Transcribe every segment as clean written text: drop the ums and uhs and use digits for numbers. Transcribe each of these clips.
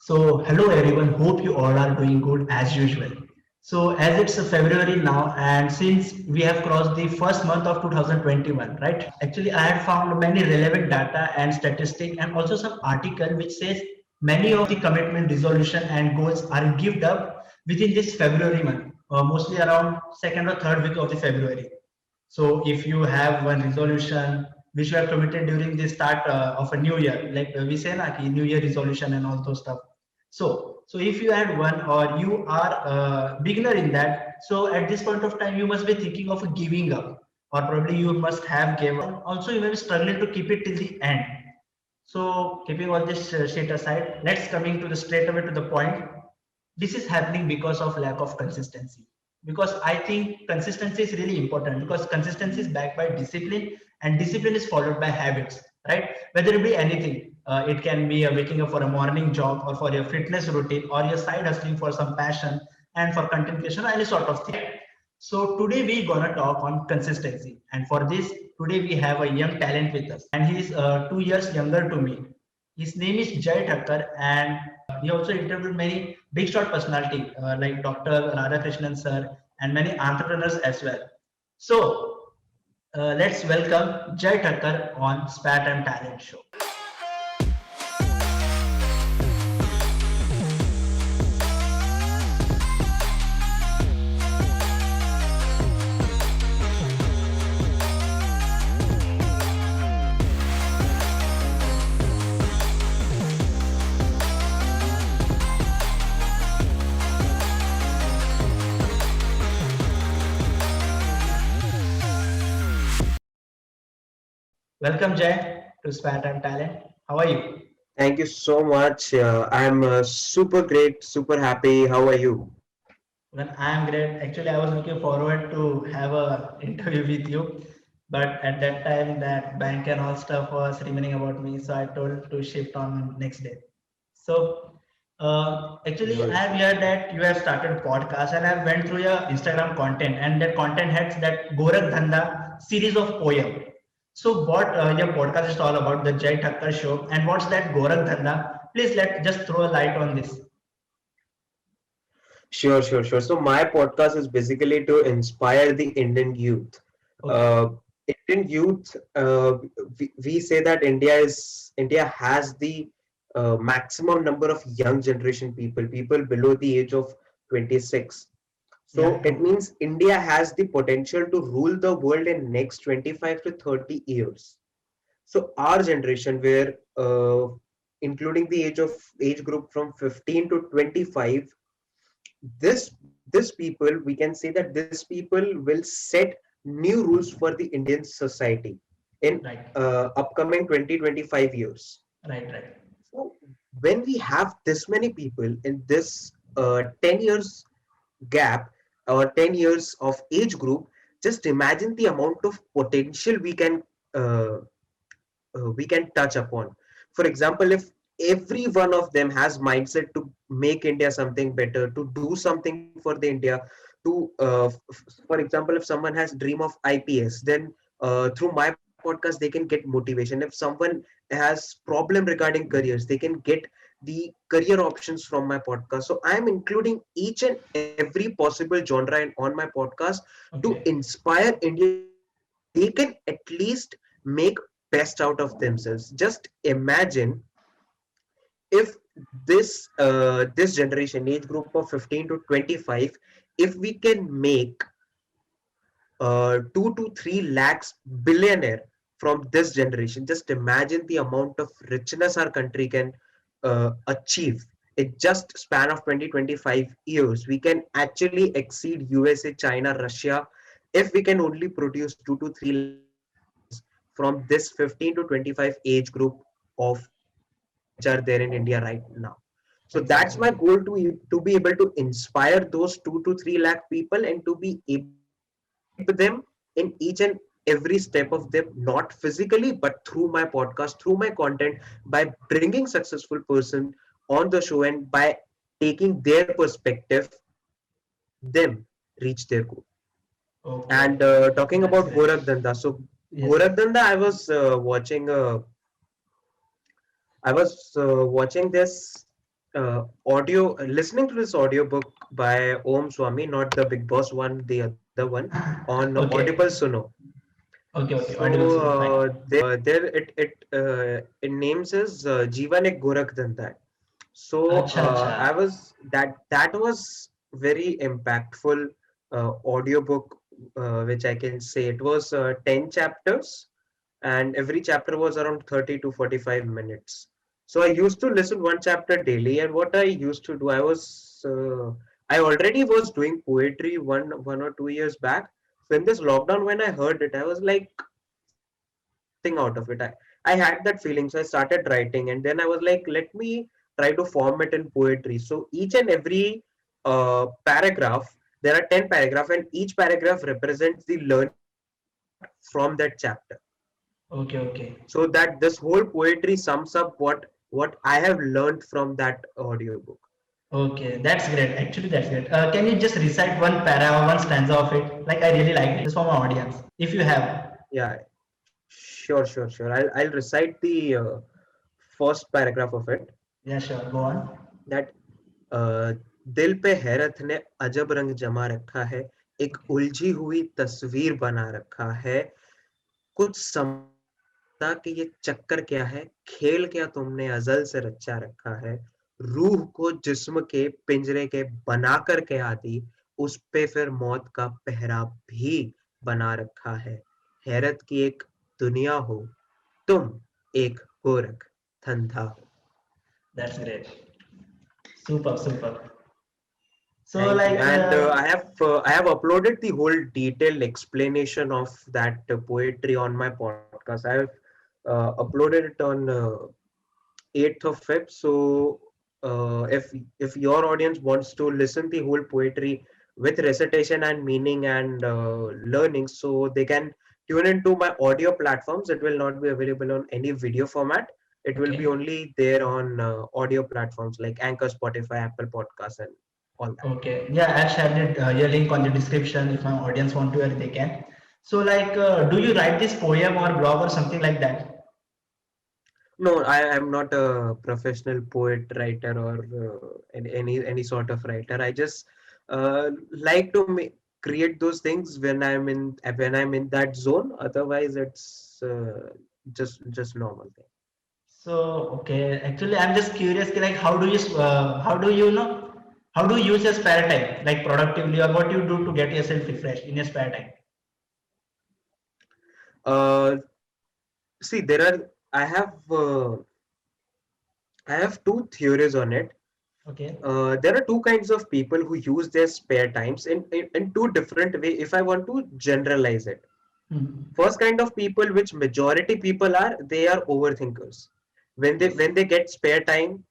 Hello everyone. Hope you all are doing good as usual. As it's February now, and since we have crossed the first month of 2021, right? Actually, I had found many relevant data and statistic, and also some article which says many of the commitment, resolution, and goals are given up within this February month, mostly around second or third week of the February. So if you have one resolution which you have committed during the start of a new year, like we say like new year resolution and all those stuff. So if you had one or you are a beginner in that, so at this point of time you must be thinking of giving up, or probably you must have given up. Also you may be struggling to keep it till the end. So keeping all this shit aside, let's coming to the straight away to the point. This is happening because of lack of consistency. Because I think consistency is really important, because consistency is backed by discipline, and discipline is followed by habits, right? Whether it be anything, it can be waking up for a morning jog, or for your fitness routine, or your side hustling for some passion, and for content creation, or any sort of thing. So today we're gonna talk on consistency, and for this, today we have a young talent with us, and he's 2 years younger to me. His name is Jay Thakkar, and he also interviewed many big shot personality like Dr. Radhakrishnan sir and many entrepreneurs as well. So let's welcome Jay Thakkar on Spat and Talent Show. Welcome Jay to Spat and Talent. How are you? Thank you so much. I'm super great, super happy. How are you? Well, I'm great. Actually, I was looking forward to have a interview with you, but at that time, that bank and all stuff was remaining about me, so I told to shift on next day. Actually, I No have issues. heard that you have started podcast, and I went through your Instagram content, and that content has that Gorak Dhanda series of poem. So, what your podcast is all about, the Jay Thakkar show, and what's that Gorak Dhanda? Please let just throw a light on this. Sure. So my podcast is basically to inspire the Indian youth. Okay. Uh, Indian youth, we say that India has the maximum number of young generation people below the age of 26. Yeah, So it true. means India has the potential to rule the world in next 25 to 30 years. So our generation, where including the age group from 15 to 25, this people, we can say that this people will set new rules for the Indian society in Right. upcoming 20-25 years. Right. So when we have this many people in this 10 years gap or 10 years of age group, just imagine the amount of potential uh, we can touch upon. For example, if every one of them has mindset to make India something better, to do something for the India, to for example, if someone has dream of IPS, then through my podcast they can get motivation. If someone has problem regarding careers, they can get the career options from my podcast. So I am including each and every possible genre on my podcast to Okay. inspire Indian youth so that they can at least make best out of themselves. Just imagine if this generation age group of 15 to 25, if we can make 2 to 3 lakhs billionaire from this generation, just imagine the amount of richness our country can achieve in just span of 20-25 years. We can actually exceed USA, China, Russia, if we can only produce 2 to 3 lakhs billionaires from this 15 to 25 age group of which are there in India right now. So that's my Exactly. goal, to be able to inspire those 2 to 3 lakh people and to be able to help them in each and every step of them, not physically but through my podcast, through my content, by bringing successful person on the show and by taking their perspective to help them reach their goal. And Okay. talking That's about great. Gorak Danda, so Yes. Gorak Danda, I was watching this audio listening to this audiobook by Om Swami, not the Big Boss one, the other one, on Audible Okay. Suno. Okay. So Audible Suno. Fine. there it names as Jeevan Ek Gorakh Dhanda. So Acha, acha. I was that was very impactful audiobook, which I can say it was 10 chapters, and every chapter was around 30 to 45 minutes. So I used to listen one chapter daily, and what I used to do, I already was doing poetry 1 or 2 years back. So in this lockdown, when I heard it, I was like something out of it. I had that feeling, so I started writing, and then I was like, let me try to form it in poetry. So each and every paragraph, there are 10 paragraphs, and each paragraph represents the learning part from that chapter, Okay. so that this whole poetry sums up what I have learned from that audiobook. Okay. That's great. Actually, that's great. Can you just recite one para or one stanza of it? Like, I really liked it. Just for my audience, if you have. Yeah, sure. I'll recite the first paragraph of it. Yeah, sure. Go on. That uh, दिल पे हैरत ने अजब रंग जमा रखा है, एक Okay. उलझी हुई तस्वीर बना रखा है, कुछ समझ नहीं आता कि ये चक्कर क्या है, खेल क्या तुमने अजल से रचा रखा है, रूह को जिस्म के पिंजरे के बना कर के आदि, उस पे फिर मौत का पहरा भी बना रखा है, हैरत की एक दुनिया हो, तुम एक गोरख धंधा हो. That's great. Super. So, Thank you. like, And I have uploaded the whole detailed explanation of that poetry on my podcast. I have uploaded it on 8th of Feb. So if your audience wants to listen the whole poetry with recitation and meaning and learning, so they can tune into my audio platforms. It will not be available on any video format. It will be okay. only there on audio platforms like Anchor, Spotify, Apple Podcasts, and all that. Okay. Yeah, I'll share your link on the description if my audience want to, they can. So, like, do you write this poem or blog or something like that? No, I am not a professional poet, writer, or any sort of writer. I just like to create those things when I'm in that zone. Otherwise, it's just normal thing. So, okay. Actually, I'm just curious, like, how do you use your spare time, like productively, or what you do to get yourself refreshed in your spare time? Uh, See, there are I have two theories on it. Okay. There are two kinds of people who use their spare times in two different way. If I want to generalize it, Hmm. first kind of people, which majority people are, they are overthinkers. Yes. When they get spare time,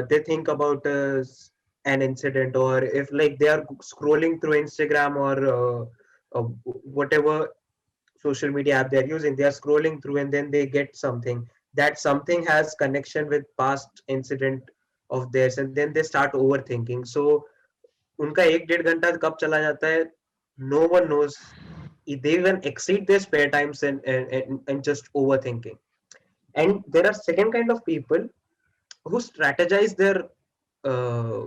they think about an incident, or if like they are scrolling through Instagram or whatever social media app they're using, they are scrolling through and then they get something, that something has connection with past incident of theirs, and then they start overthinking. So उनका 1 डेढ़ घंटा कब चला जाता है, no one knows. They even exceed their spare times and just overthinking. And there are second kind of people who strategize their uh,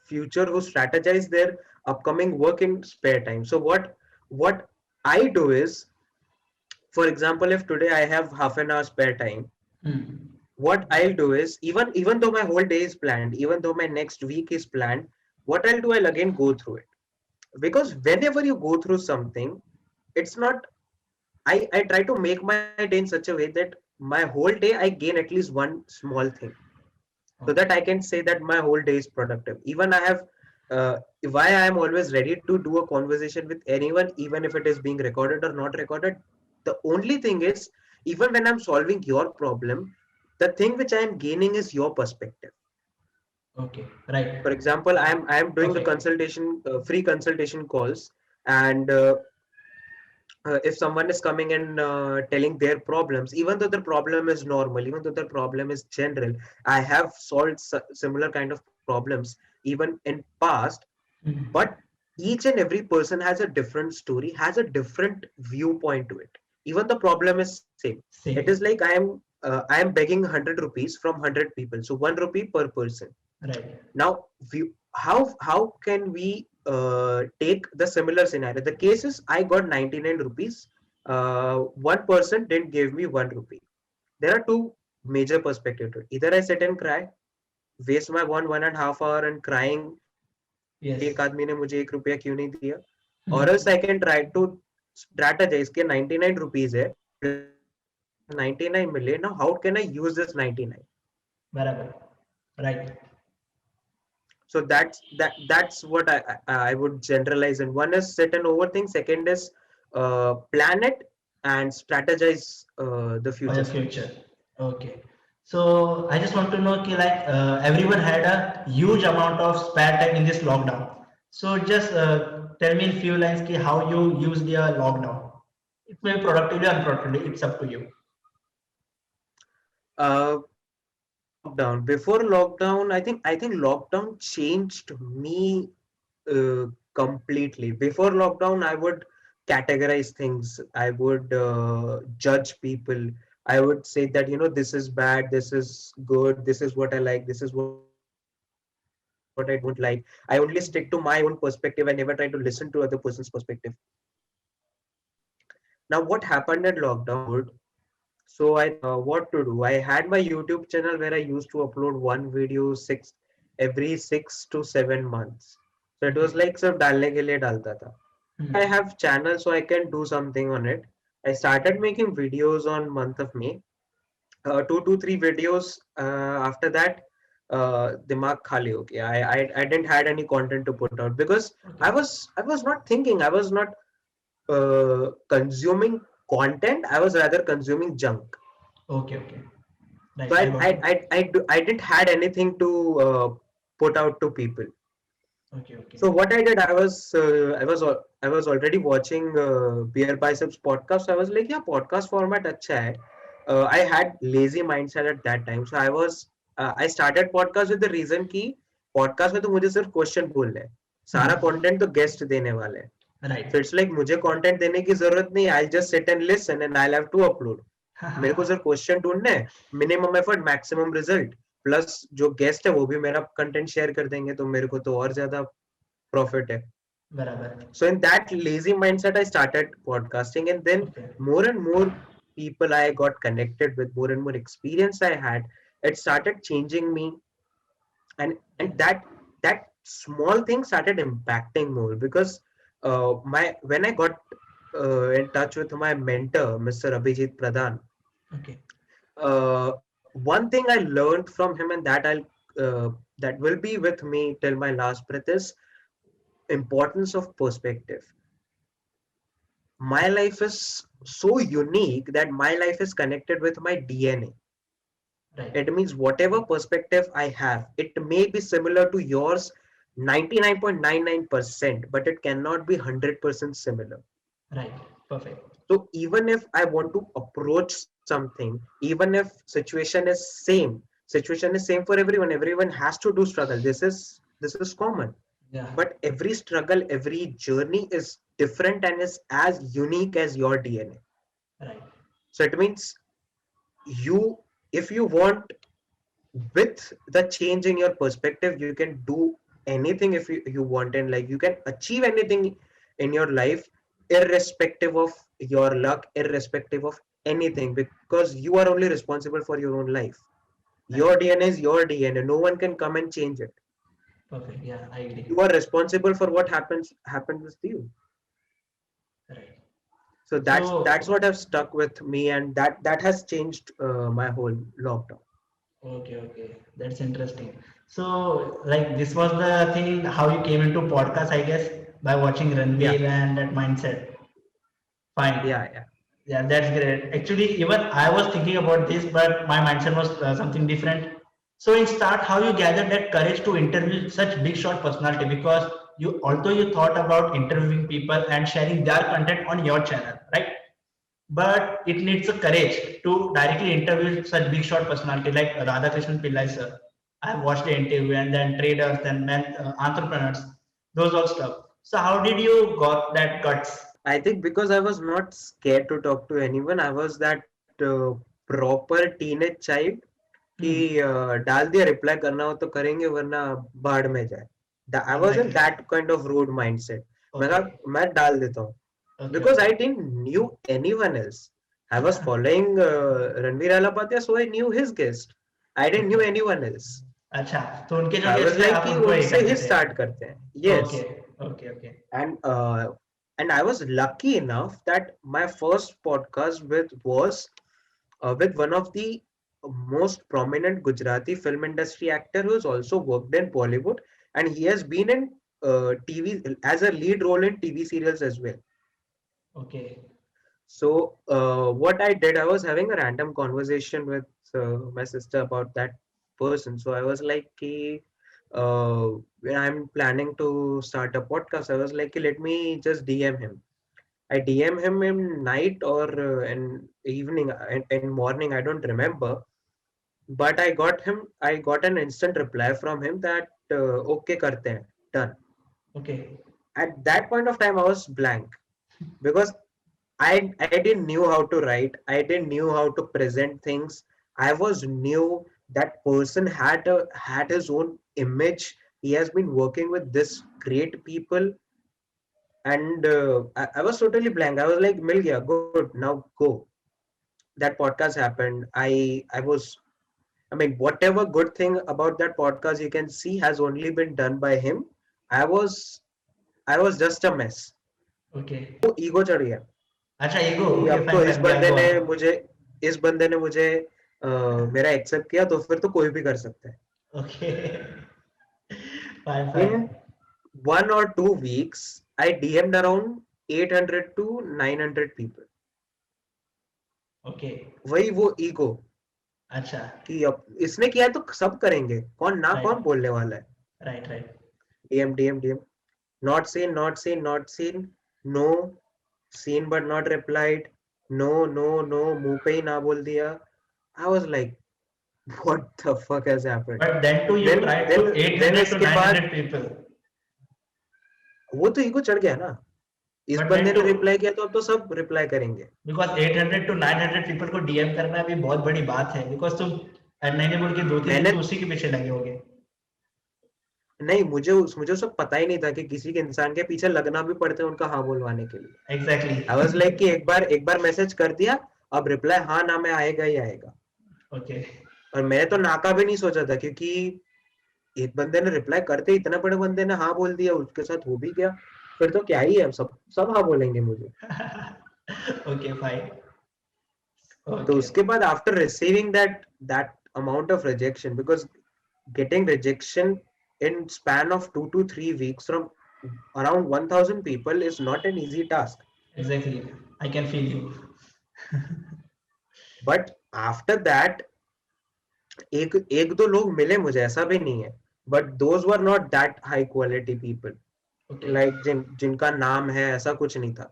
future, who strategize their upcoming work in spare time. So what I do is, for example, if today I have half an hour spare time, Hmm. what I'll do is, even though my whole day is planned, even though my next week is planned, what I'll do, I'll again go through it. Because whenever you go through something, it's not, I try to make my day in such a way that my whole day I gain at least one small thing, so that I Okay. can say that my whole day is productive. Even I have why I am always ready to do a conversation with anyone, even if it is being recorded or not recorded. The only thing is, even when I'm solving your problem, the thing which I am gaining is your perspective. Okay. Right. For example, I am doing a Perfect. consultation, free consultation calls, and if someone is coming and telling their problems, even though their problem is normal, even though their problem is general, I have solved similar kind of problems even in past. Hmm. But each and every person has a different story, has a different viewpoint to it. Even the problem is same. It is Same. like I am begging 100 rupees from 100 people, so 1 rupee per person. Right. Now, how can we take the similar scenario? The case is I got 99 rupees. One person didn't give me 1 rupee. There are two major perspectives to it. Either I sit and cry, waste my 1.5 hour and crying कि एक Yes. आदमी ने मुझे 1 रुपया क्यों नहीं दिया, or else I can try to strategize कि 99 rupees है, 99 मिले, now how can I use this 99? Barabar. Right. So that's what I would generalize. And one is sit and overthink. Second is plan it and strategize the For the future steps. future. Okay. So I just want to know, ki, like everyone had a huge amount of spare time in this lockdown. So just tell me in few lines ki, how you use the lockdown. It may be productively or unproductively. It's up to you. Lockdown. Before lockdown, I think lockdown changed me completely. Before lockdown, I would categorize things. I would judge people. I would say that this is bad, this is good, this is what I like, this is what I don't like. I only stick to my own perspective. I never try to listen to other person's perspective. Now, what happened at lockdown? So I what to do. I had my YouTube channel where I used to upload one video every 6 to 7 months. So it was Okay. like सब डालने के लिए डालता था. I Hmm. have channel so I can do something on it. I started making videos on month of May. 2 to 3 videos. After that, दिमाग खाली हो गया. I didn't had any content to put out because Okay. I was not thinking. I was not consuming content. I was rather consuming junk. Okay. Okay. So Right. I got you. I didn't had anything to put out to people. Okay. Okay. So what I did, I was already watching Beer Biceps podcast. So I was like, yeah, podcast format अच्छा है. I had lazy mindset at that time. So I started podcast with the reason कि podcast में तो मुझे सिर्फ question बोलने हैं. सारा Hmm. कंटेंट तो गेस्ट देने वाले हैं. So Right. it's like मुझे कंटेंट देने की जरूरत नहीं. I'll just sit and listen and I'll have to upload. मेरे को सिर्फ क्वेश्चन ढूंढने हैं, minimum effort maximum result, plus जो गेस्ट है वो भी मेरा कंटेंट शेयर कर देंगे तो मेरे को तो और ज्यादा प्रॉफिट है. Barabar. So in that lazy mindset I started podcasting, and then Okay. more and more people I got connected with, more and more experience I had, it started changing me. And Yes. that small thing started impacting more because my when I got in touch with my mentor, Mr. Abhijit Pradhan, Okay. one thing I learned from him, and that will be with me till my last breath, is importance of perspective. My life is so unique that my life is connected with my DNA. Right. It means whatever perspective I have, it may be similar to yours 99.99%, but it cannot be 100% similar. Right. Perfect. So even if I want to approach something, even if situation is same for everyone. Everyone has to do struggle. This is common. Yeah. But every struggle, every journey is different and is as unique as your DNA. Right. So it means you, if you want, with the change in your perspective, you can do anything if you want, and like you can achieve anything in your life, irrespective of your luck, irrespective of anything, because you are only responsible for your own life. Right. Your DNA is your DNA. No one can come and change it. Perfect. Yeah, I agree. You are responsible for what happened with you. Right. So that's So, what have stuck with me, and that has changed my whole lockdown. okay, okay. That's interesting. So, like, this was the thing how you came into podcast, I guess, by watching Yeah, Ranveer and that mindset. Fine. yeah. Yeah, that's great. Actually, even I was thinking about this, but my mindset was something different. So, in start, how you gathered that courage to interview such big shot personality? Because although you thought about interviewing people and sharing their content on your channel, right? But it needs a courage to directly interview such big shot personality like Radhakrishnan Pillai sir. I've watched the interview and then traders, then entrepreneurs, those all stuff. So, how did you got that guts? I think because I was not scared to talk to anyone. I was that proper teenage child कि डाल दिया, reply करना हो तो करेंगे वरना बाढ़ में जाए. I was in Exactly. that kind of rude mindset. मैं कहा Okay. मैं डाल देता हूँ Okay. because I Okay. didn't knew anyone else. I was following Ranveer Alapatia, so I knew his guest. I didn't knew Okay. anyone else. अच्छा, तो उनके So जो I was गेस्ट थे like आप कि उनको ही उनसे करते ही थे. start करते हैं. Yes. Okay. Okay. Okay. and uh, and I was lucky enough that my first podcast with one of the most prominent Gujarati film industry actor who's also worked in Bollywood, and he has been in TV as a lead role in TV serials as well. Okay. So what I did, I was having a random conversation with my sister about that person. So I was like, "Ki, when I'm planning to start a podcast, I was like, let me just DM him. I DM him in night or in evening in morning. I don't remember, but I got an instant reply from him that okay karte hain, done. Okay. At that point of time, I was blank because I didn't knew how to write. I didn't knew how to present things. I was new. That person had his own image. He has been working with this great people, and I was totally blank. I was like, "Mil gaya, good. Now go." That podcast happened. I was. I mean, whatever good thing about that podcast you can see has only been done by him. I was I was just a mess. Okay. वो ego चढ़ गया अच्छा, ego. कि okay, अब तो fine fine, या go on. इस बंदे ने मुझे मेरा एक्सेप्ट किया तो फिर तो कोई भी कर सकता है. Okay. Fine fine. In 1 or 2 weeks, I DM'd around 800 to 900 people. Okay. वही वो ईगो अच्छा. कि अब इसने किया है तो सब करेंगे, कौन राइट. बोलने वाला है. Right. Right. DM, not seen, no, seen but not replied, no, मुंह पे ही ना बोल दिया. I was like, what the fuck has happened? But then to you then try to then then 800 to इसके बाद 900 पीपल. वो तो ईगो चढ़ गया ना. इस बट देन बंदे टू, ने रिप्लाई किया तो अब तो सब रिप्लाई करेंगे. बिकॉज 800 टू 900 पीपल को डीएम करना भी बहुत बड़ी बात है, बिकॉज तुम नहीं बोल के 2-3 दिन मैंने तो उसी के पीछे लगे होगे. नहीं मुझे सब पता ही नहीं था कि किसी के इंसान के पीछे लगना भी पड़ता है उनका हाँ बोलवाने के लिए. एग्जैक्टली. आई वाज लाइक कि एक बार मैसेज कर दिया, अब रिप्लाई हाँ ना में आएगा ही आएगा. ओके. और मैंने तो ना का भी नहीं सोचा था क्योंकि एक बंदे ने रिप्लाई करते इतना बड़े बंदे ने हाँ बोल दिया, उसके साथ हो भी गया, फिर तो क्या ही है, सब सब हाँ बोलेंगे मुझे. Okay, fine. तो ओके. उसके बाद after receiving that amount of rejection, because getting rejection in span of 2 to 3 weeks from around 1000 people is not an easy task. Exactly. I can feel you. But after that एक एक दो लोग मिले मुझे, ऐसा भी नहीं है, but those were not that high quality people, okay. like जिनका नाम है ऐसा कुछ नहीं था.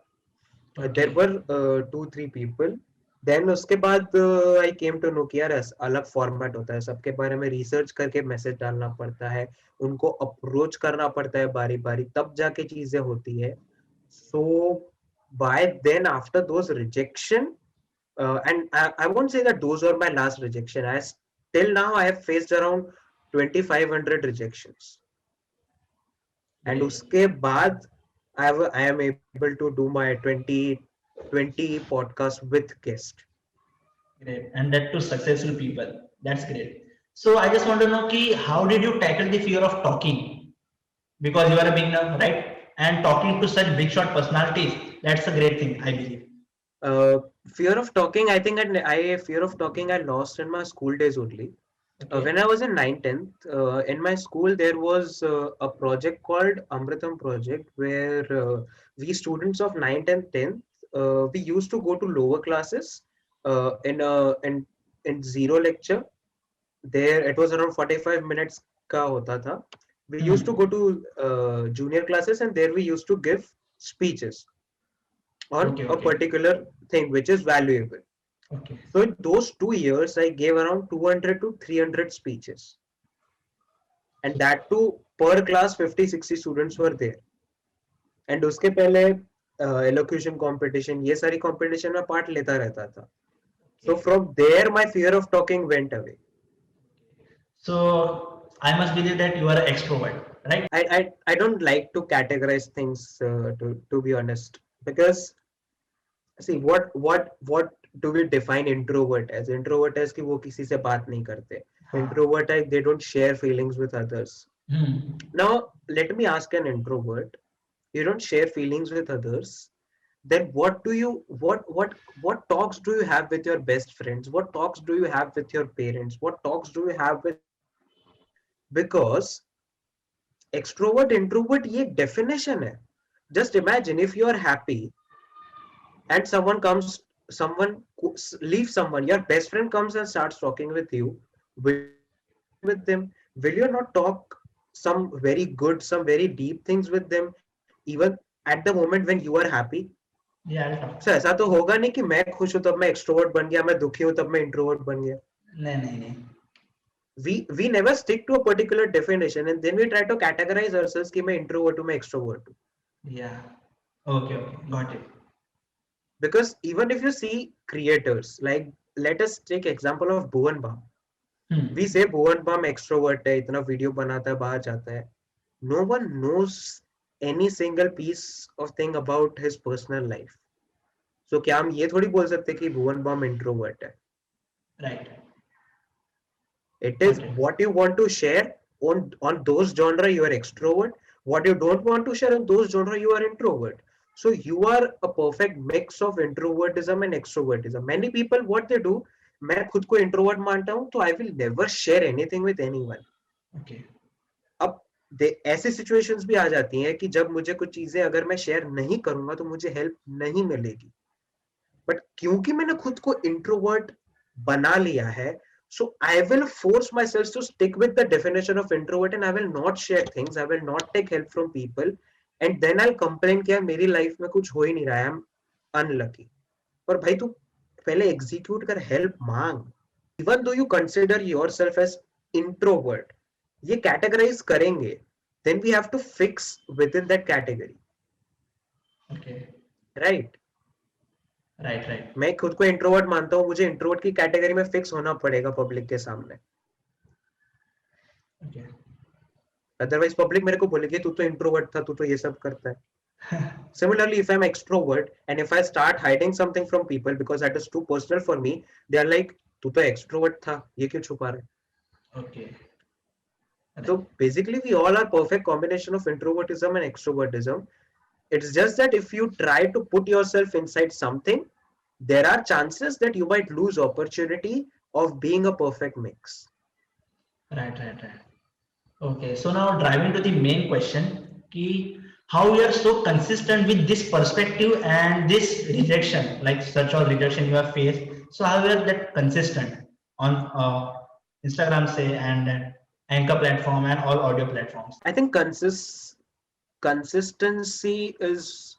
Okay. There were 2-3 people. Then उसके बाद आई केम टू नो कि यार अलग फॉर्मेट होता है, सबके बारे में रिसर्च करके मैसेज डालना पड़ता है, उनको अप्रोच करना पड़ता है बारी बारी, तब जाके चीजें होती है. So by then after those rejection, and I won't say that those were my last rejection. Till now I have faced around 2500 rejections, and उसके बाद I am able to do my 20 podcast with guest. Great. And that to successful people. That's great. So I just want to know ki, how did you tackle the fear of talking? Because you are a beginner, right? And talking to such big shot personalities, that's a great thing, I believe. Fear of talking, I think fear of talking I lost in my school days only. Okay. When I was in 9th, 10th, in my school there was a project called Amritam project, where we students of 9th and 10th, we used to go to lower classes in zero lecture. There it was around 45 minutes ka hota tha. We used to go to junior classes, and there we used to give speeches on Okay. a Okay. particular thing which is valuable. Okay. So in those 2 years, I gave around 200 to 300 speeches, and that too per class 50-60 students were there. And उसके पहले elocution competition, ये सारी competition में part लेता रहता था. So from there, my fear of talking went away. So I must believe that you are an extrovert, right? I don't like to categorize things, to be honest, because see what do we define introvert as? Introvert as कि वो किसी से बात नहीं करते. हाँ. Introvert as they don't share feelings with others. Hmm. Now let me ask an introvert. You don't share feelings with others. Then what do you what talks do you have with your best friends? What talks do you have with your parents? What talks do you have with your family? Because extrovert introvert ये एक definition है. Just imagine if you are happy and someone leaves someone, your best friend comes and starts talking with you. Will you not connect with them? Will you not talk some very good, some very deep things with them, even at the moment when you are happy? Yeah, I'll talk. So ऐसा तो होगा नहीं कि मैं खुश हूं तब मैं एक्सट्रोवर्ट बन गया, मैं दुखी हूं तब मैं इंट्रोवर्ट बन गया. नहीं नहीं नहीं. We never stick to a particular definition and then we try to categorize ourselves कि मैं इंट्रोवर्ट हूं, मैं एक्सट्रोवर्ट हूं. Yeah. Okay, okay, got it. Because even if you see creators, like let us take example of Bhuvan Bam. We Hmm. say Bhuvan Bam extrovert है, इतना video बनाता है, बाहर जाता है. No one knows any single piece of thing about his personal life. So क्या हम ये थोड़ी बोल सकते कि भुवन बम इंट्रोवर्ट है? Right. It is Got it. what you want to share on those genre you are extrovert. What you don't want to share on those genre you are introvert. So you are a perfect mix of introvertism and extrovertism. Many people what they do, मैं खुद को introvert मानता हूँ तो I will never share anything with anyone. Okay. अब ऐसी situations भी आ जाती हैं कि जब मुझे कुछ चीजें अगर मैं share नहीं करूंगा तो मुझे help नहीं मिलेगी. बट क्योंकि मैंने खुद को इंट्रोवर्ट बना लिया है, so I will force myself to stick with the definition of introvert and I will not share things, I will not take help from people, and then I'll complain कि यार मेरी लाइफ में कुछ हो ही नहीं रहा है, I'm unlucky. पर भाई तू पहले एग्जीक्यूट कर, हेल्प मांग. Even though you consider yourself as introvert, ये कैटेगराइज करेंगे, then we have to fix within that category, Okay. right? Right, right. मैं खुद को इंट्रोवर्ट मानता हूँ, मुझे इंट्रोवर्ट की कैटेगरी में फिक्स होना पड़ेगा पब्लिक के सामने. Okay. अदरवाइज पब्लिक मेरे को बोलेगी तू तो इंट्रोवर्ट था, तू तो ये सब करता है. Similarly, if I'm extrovert and if I start hiding something from people because that is too personal for me, they are like तू तो extrovert था, ये क्यों छुपा रहा है? Okay. So Right. basically we all are perfect combination of introvertism and extrovertism. It's just that if you try to put yourself inside something, there are chances that you might lose opportunity of being a perfect mix. Right, right, right. Okay, so now driving to the main question, ki how you are so consistent with this perspective and this rejection, like such or rejection you have faced. So how you are that consistent on Instagram say and Anchor platform and all audio platforms. I think consistency is,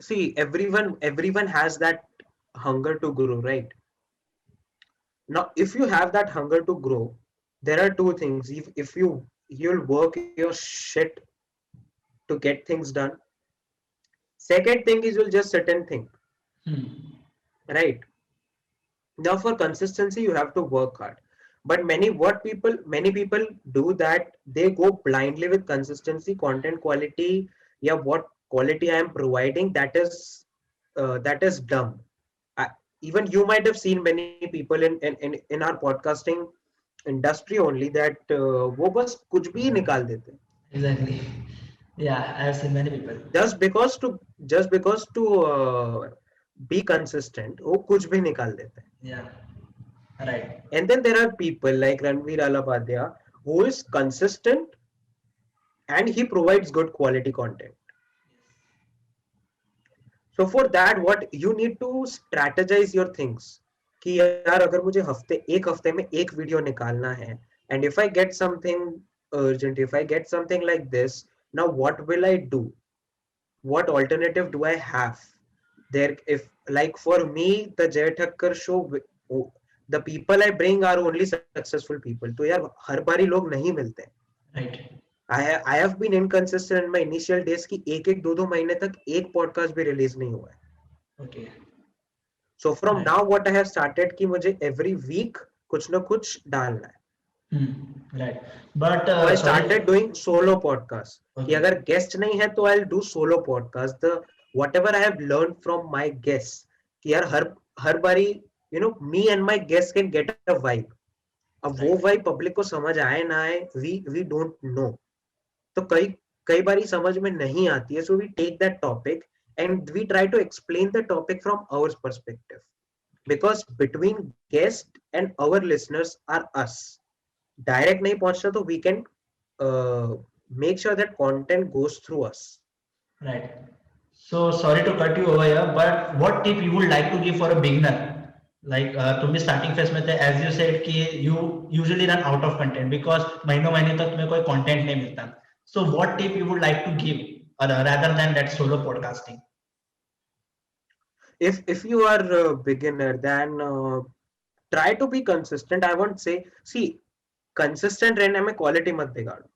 see, everyone has that hunger to grow, right? Now if you have that hunger to grow, there are two things. If you'll work your shit to get things done. Second thing is you'll just sit and think, Hmm. right? Now for consistency you have to work hard, but many people do that, they go blindly with consistency, content quality, yeah, what quality I am providing, that is dumb. I, even you might have seen many people in our podcasting industry only that वो बस कुछ भी निकाल देते हैं. Exactly. Yeah, I have seen many people. just because to be consistent वो कुछ भी निकाल देते हैं. Yeah, right. And then there are people like Ranveer Alapadya who is consistent and he provides good quality content. So for that, what you need to strategize your things. कि यार अगर मुझे एक हफ्ते में एक वीडियो निकालना है, and if I get something urgent, if I get something like this, now what will I do? What alternative do I have? There, if like for me, the Jay Thakkar show, the people I bring are only successful people. तो यार हर बारी लोग नहीं मिलते. Right. I have been inconsistent in my initial days कि एक दो महीने तक एक पॉडकास्ट भी रिलीज नहीं हुआ है. Okay. So from Right. now what I have started कि मुझे every week कुछ ना कुछ डालना है. Right. But So I sorry. started doing solo podcast. कि Okay. अगर guest नहीं है तो I'll do solo podcast. The whatever I have learned from my guests कि यार हर बारी me and my guests can get a vibe. अब वो Right. vibe public को समझ आए ना आए we don't know. तो कई कई बारी समझ में नहीं आती है. So we take that topic and we try to explain the topic from our perspective. Because between guest and our listeners are us. Direct नहीं पहुंचता तो we can make sure that content goes through us. Right. So sorry to cut you over here, but what tip you would like to give for a beginner? Like तुम भी starting phase में थे, as you said कि you usually run out of content because महीनों महीने तक तुम्हें कोई content नहीं मिलता. So what tip you would like to give rather than that solo podcasting? If you are a beginner, then try to be consistent. I won't say, see, consistent रहने में quality मत बिगाड़ो.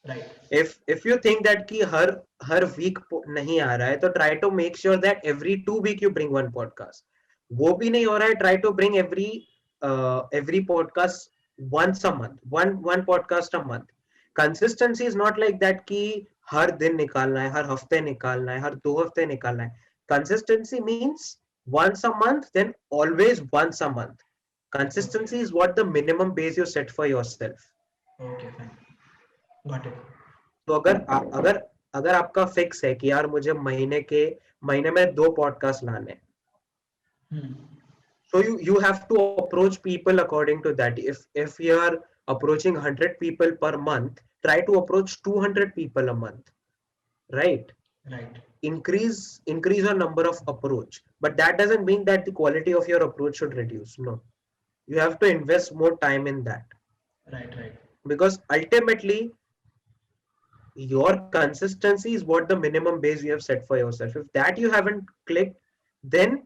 Right. If you think that कि हर week नहीं आ रहा है तो try to make sure that every 2 week you bring one podcast. वो भी नहीं हो रहा है, try to bring every podcast once a month, one podcast a month. Consistency is not like that कि हर दिन निकालना है, हर हफ्ते निकालना है, हर 2 हफ्ते निकालना है. Consistency means once a month, then always once a month. Okay. Consistency is what the minimum base you set for yourself. Okay, fine. Got it. तो अगर अगर आपका फिक्स है कि यार मुझे महीने में 2 पॉडकास्ट लाने हैं, Hmm. so you have to approach people according to that. If you are approaching 100 people per month, try to approach 200 people a month, right? Right. Increase your number of approach, but that doesn't mean that the quality of your approach should reduce. No, you have to invest more time in that, Right. Right. because ultimately your consistency is what the minimum base you have set for yourself. If that you haven't clicked, then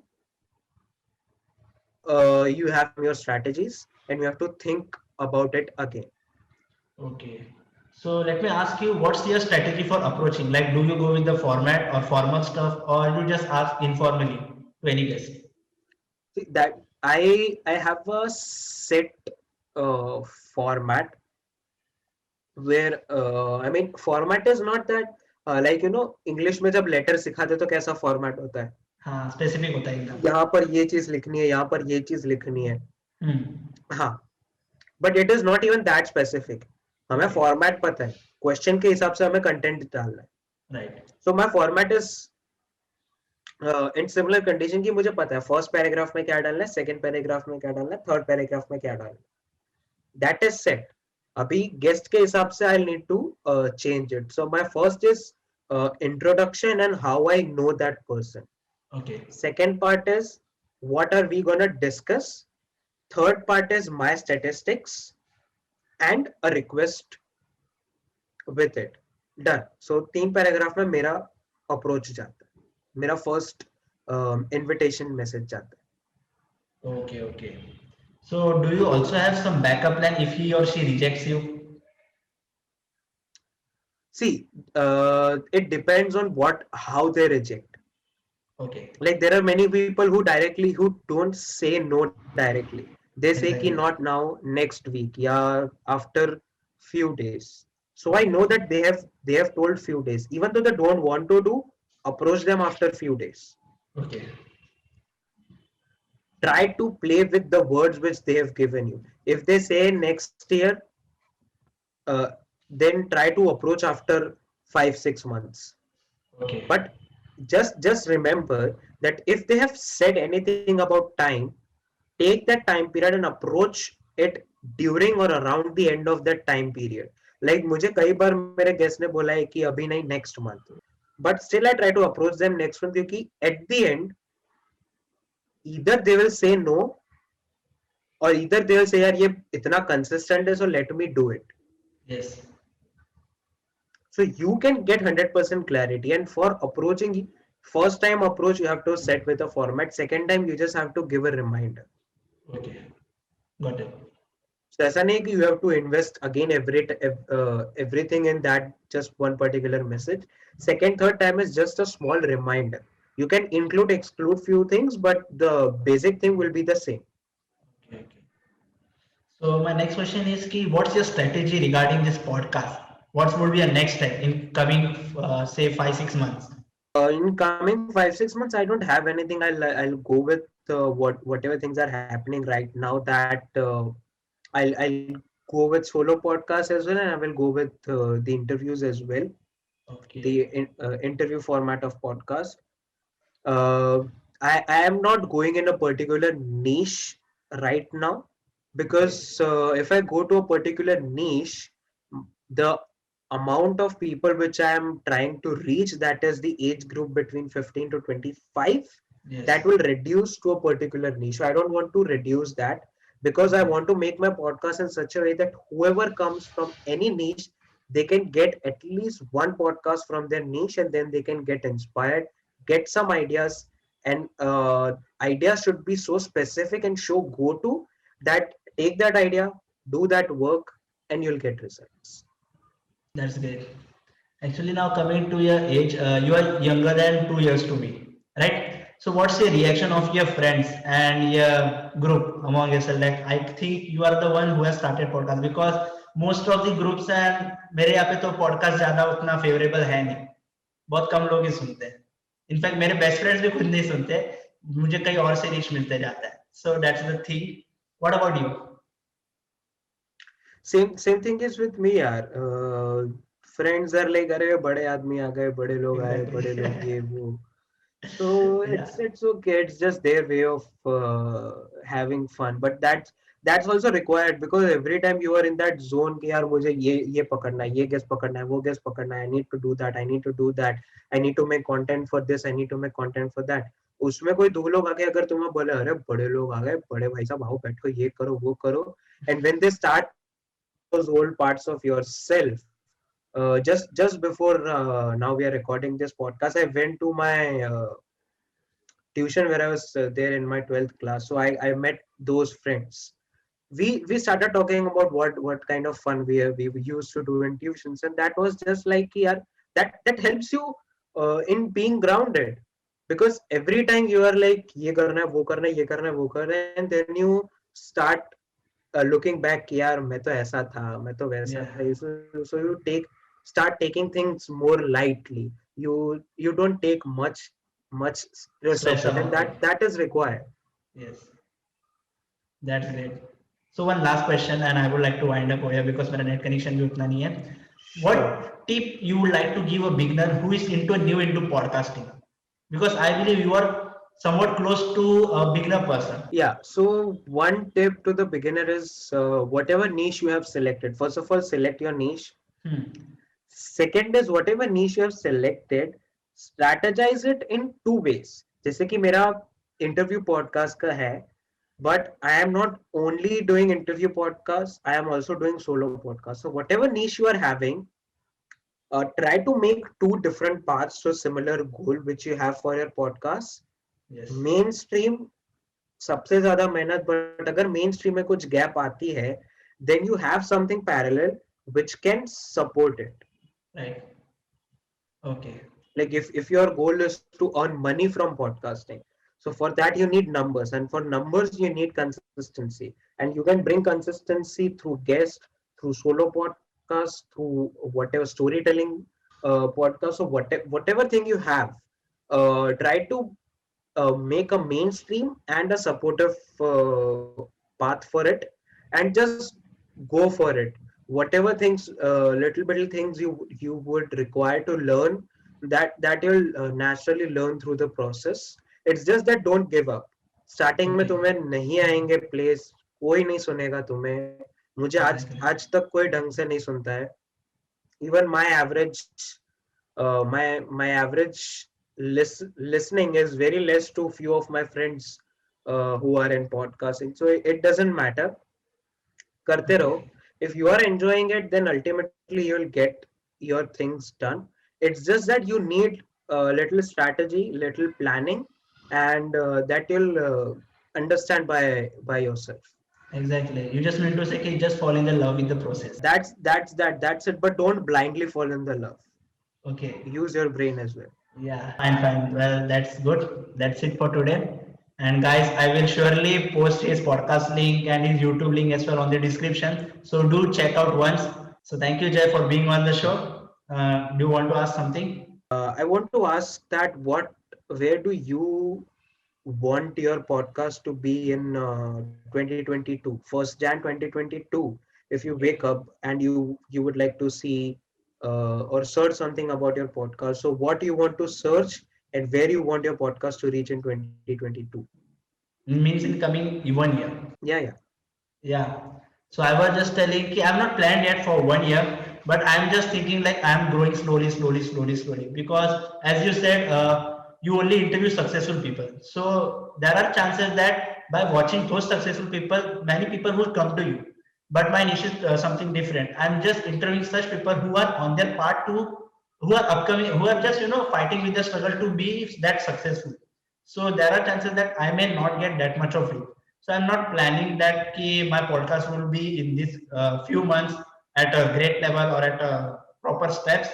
you have your strategies and you have to think about it again. Okay. So let me ask you, what's your strategy for approaching? Like, do you go with the format or formal stuff, or you just ask informally to any guest? See, that I have a set format where I mean format is not that like English में जब letter सिखाते तो कैसा format होता है, हाँ, specific होता है एकदम. यहाँ पर ये चीज लिखनी है, यहाँ पर ये चीज लिखनी है. Hmm. हाँ, but it is not even that specific. हमें Okay. format पता है, question के हिसाब से हमें content डालना है. Right. So my format is in similar condition कि मुझे पता है first paragraph में क्या डालना है, second paragraph में क्या डालना है, third paragraph में क्या डालना है. That is set. अभी guest के हिसाब से I'll need to change it. So my first is introduction and how I know that person. Okay. Second part is what are we gonna discuss. Third part is my statistics and a request with it. Done. So 3 paragraph में मेरा approach जाता है, मेरा first invitation message जाता है. Okay. Okay. So do you also have some backup plan if he or she rejects you? See, it depends on how they reject. Okay. Like there are many people who don't say no directly. They say कि Exactly. not now, next week, या after few days. So I know that they have told few days. Even though they don't want to do, approach them after few days. Okay. Try to play with the words which they have given you. If they say next year, uh, then try to approach after 5-6 months. Okay. But just remember that if they have said anything about time, take that time period and approach it during or around the end of that time period. Like मुझे कई बार मेरे guest ने बोला है कि अभी नहीं, next month, but still I try to approach them next month क्योंकि at the end either they will say no or either they will say यार ये इतना consistent है so let me do it. Yes. So you can get 100% clarity. And for approaching, first time approach you have to set with a format. Second time you just have to give a reminder. Okay. Got it. So ऐसा नहीं कि you have to invest again everything in that just one particular message. Second, third time is just a small reminder. You can include, exclude few things, but the basic thing will be the same. Okay. Okay. So my next question is ki, what's your strategy regarding this podcast? What would be your next step in coming, say, 5 6 months? In coming 5 6 months, I don't have anything. I'll go with whatever things are happening right now. That I'll go with solo podcast as well, and I will go with the interviews as well. Okay. The interview format of podcast. Uh, I am not going in a particular niche right now, Okay. because if I go to a particular niche, the amount of people which I am trying to reach, that is the age group between 15 to 25, Yes. that will reduce to a particular niche. So I don't want to reduce that, because I Okay. want to make my podcast in such a way that whoever comes from any niche, they can get at least one podcast from their niche, and then they can get inspired, get some ideas. And ideas should be so specific and show go to, that take that idea, do that work, and you'll get results. That's great. Actually, now coming to your age, you are younger than 2 years to me, right? So, what's your reaction of your friends and your group among yourself? Like, I think you are the one who has started podcast because most of the groups and मेरे यहाँ पे तो podcast ज़्यादा उतना favorable है नहीं, बहुत कम लोग ही सुनते हैं. इनफैक्ट मेरे बेस्ट फ्रेंड्स भी खुद नहीं सुनते, मुझे कहीं और से रीच मिलते जाता है. So that's the thing. What about you? Same thing is with me, यार. Friends are like, अरे बड़े आदमी आ गए, बड़े लोग आए, Exactly. बड़े लोग ये वो. So Yeah. it's okay. It's just their way of having fun. But that's also required, because every time you are in that zone कि यार मुझे ये पकड़ना है, ये guest पकड़ना है, वो guest पकड़ना है, I need to do that, I need to do that, I need to make content for this, I need to make content for that. उसमें कोई दो लोग आके अगर तुम्हें बोले अरे बड़े लोग आ गए, बड़े भाई साहब आओ बैठो, ये करो वो करो, and when they start those old parts of yourself, just before now we are recording this podcast, I went to my tuition where I was there in my 12th class. So I met those friends. We started talking about what kind of fun we used to do in tuitions, and that was just like, yeah, that helps you in being grounded, because every time you are like ये करना है वो करना है ये करना है वो करना है, and then you start looking back कि यार मैं तो ऐसा था, मैं तो वैसा Yeah. था. So you start taking things more lightly. You don't take much stress of Stress it, and about it. that is required. Yes, that's great. So one last question, and I would like to wind up here because मेरा net connection भी उतना नहीं है. What Sure. tip you would like to give a beginner who is new into podcasting? Because I believe you are somewhat close to a beginner person. Yeah, so one tip to the beginner is, whatever niche you have selected, first of all select your niche. Hmm. Second is, whatever niche you have selected, strategize it in two ways. जैसे कि मेरा interview podcast का है, but I am not only doing interview podcast, I am also doing solo podcast. So whatever niche you are having, try to make two different paths to a similar goal which you have for your podcast. Yes. Mainstream सबसे ज्यादा मेहनत, but अगर main stream में कुछ gap आती है, then you have something parallel which can support it. Right. Okay. Like if your goal is to earn money from podcasting, so for that you need numbers, and for numbers you need consistency, and you can bring consistency through guest, through solo podcast, through whatever storytelling podcast, or whatever thing you have. Try to make a mainstream and a supportive path for it, and just go for it. Whatever things, little things you would require to learn, that you'll naturally learn through the process. It's just that don't give up. Starting में Okay. तुम्हें नहीं आएंगे place, कोई नहीं सुनेगा तुम्हें. मुझे Exactly. आज तक कोई ढंग से नहीं सुनता है. Even my average my average listening is very less to few of my friends who are in podcasting. So it doesn't matter. करते रहो. Okay. If you are enjoying it, then ultimately you'll get your things done. It's just that you need a little strategy, little planning, and that you'll understand by yourself. Exactly. You just need to say, okay, just fall in the love with the process. That's it. But don't blindly fall in the love. Okay. Use your brain as well. Yeah. Fine. Fine. Well, that's good. That's it for today. And guys, I will surely post his podcast link and his YouTube link as well on the description. So do check out once. So thank you, Jay, for being on the show. Do you want to ask something? I want to ask that where do you want your podcast to be in 2022, 1st Jan 2022? If you wake up and you would like to see or search something about your podcast, so what do you want to search and where you want your podcast to reach in 2022? Means in coming 1 year. Yeah, yeah. Yeah. So I was just telling ki I'm not planned yet for 1 year, but I'm just thinking like I'm growing slowly, slowly, slowly, slowly. Because as you said, you only interview successful people. So there are chances that by watching those successful people, many people will come to you. But my niche is something different. I'm just interviewing such people who are on their part to, who are upcoming, who are just fighting with the struggle to be that successful. So there are chances that I may not get that much of it. So I'm not planning that my podcast will be in this few months at a great level or at a proper steps.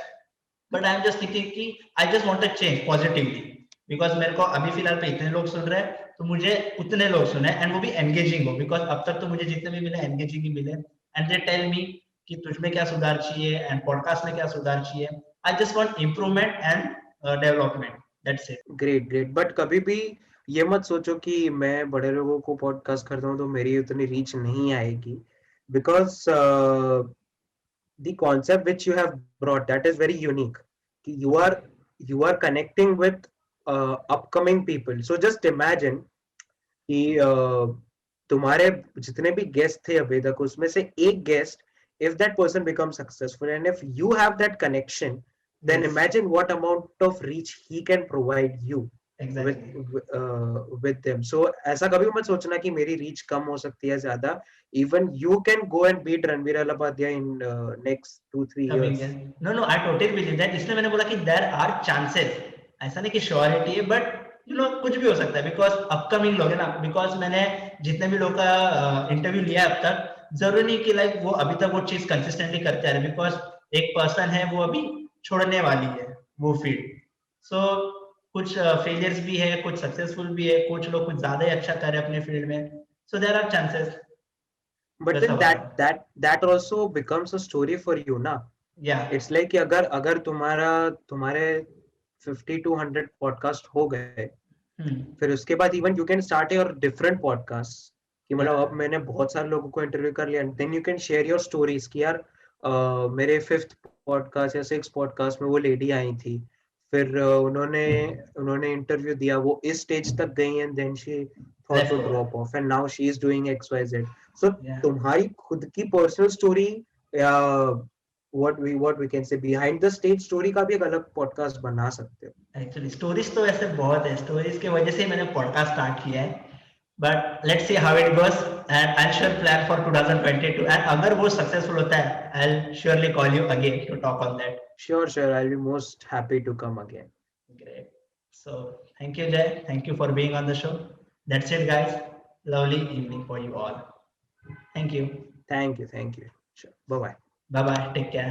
But I'm just thinking कि I just want to change positively because मेरे को अभी फिलहाल पे इतने लोग सुन रहे हैं तो मुझे उतने लोग सुने एंड वो भी एंगेजिंग हो बिकॉज अब तक तो मुझे जितने भी मिले एंगेजिंग ही मिले एंड दे टेल मी कि तुझ में क्या सुधार चाहिए एंड पॉडकास्ट में क्या सुधार चाहिए I just want improvement and development that's it great great but कभी भी ये मत सोचो कि मैं बड़े लोगों को पॉडकास्ट करता हूँ तो मेरी उतनी रीच नहीं आएगी because the concept which you have brought that is very unique. You are connecting with upcoming people. So just imagine कि तुम्हारे जितने भी गेस्ट थे अभी तक उसमें से एक guest if that person becomes successful and if you have that connection then Yes. imagine what amount of reach he can provide you Exactly. with them. So ऐसा कभी मत सोचना कि मेरी रीच कम हो सकती है ज्यादा. Even you can go and beat Ranveer Alapadhyay in next 2-3 Coming years. in. No, no, I totally believe that. इसलिए मैंने बोला कि there are chances. ऐसा नहीं कि श्योरिटी है बट कुछ भी हो सकता है बिकॉज अपकमिंग लोग है ना बिकॉज मैंने जितने भी लोग का इंटरव्यू लिया अब तक जरूरी नहीं कि लाइक वो अभी तक वो चीज कंसिस्टेंटली करते आ रहे बिकॉज एक पर्सन है वो अभी छोड़ने वाली है वो फील्ड सो कुछ फेलियर्स भी है कुछ सक्सेसफुल भी है कुछ लोग कुछ ज्यादा ही अच्छा कर रहे हैं अपने फील्ड में so there are chances But then that also becomes a story for you ना. या It's like कि अगर तुम्हारे 50 to 100 पॉडकास्ट हो गए फिर उसके बाद even you can start your different podcast कि मतलब अब मैंने बहुत सारे लोगों को इंटरव्यू कर लिया then you can share your stories कि यार मेरे 5th पॉडकास्ट या 6th पॉडकास्ट में वो लेडी आई थी फिर उन्होंने इंटरव्यू दिया वो इस स्टेज तक गई and then she thought to drop off and now she is doing XYZ. So तुम्हारी खुद की पर्सनल स्टोरी या what we can say behind the stage story का भी एक अलग पॉडकास्ट बना सकते हो. एक्चुअली स्टोरीज तो ऐसे बहुत है स्टोरीज की वजह से मैंने पॉडकास्ट स्टार्ट किया है but let's see how it goes and I sure plan for 2022 and अगर वो सक्सेसफुल होता है I will surely call you again to talk on that Sure, I'll be most happy to come again. Great so thank you Jay thank you for being on the show that's it guys lovely evening for you all thank you Thank you. Sure. Bye bye. Bye bye take care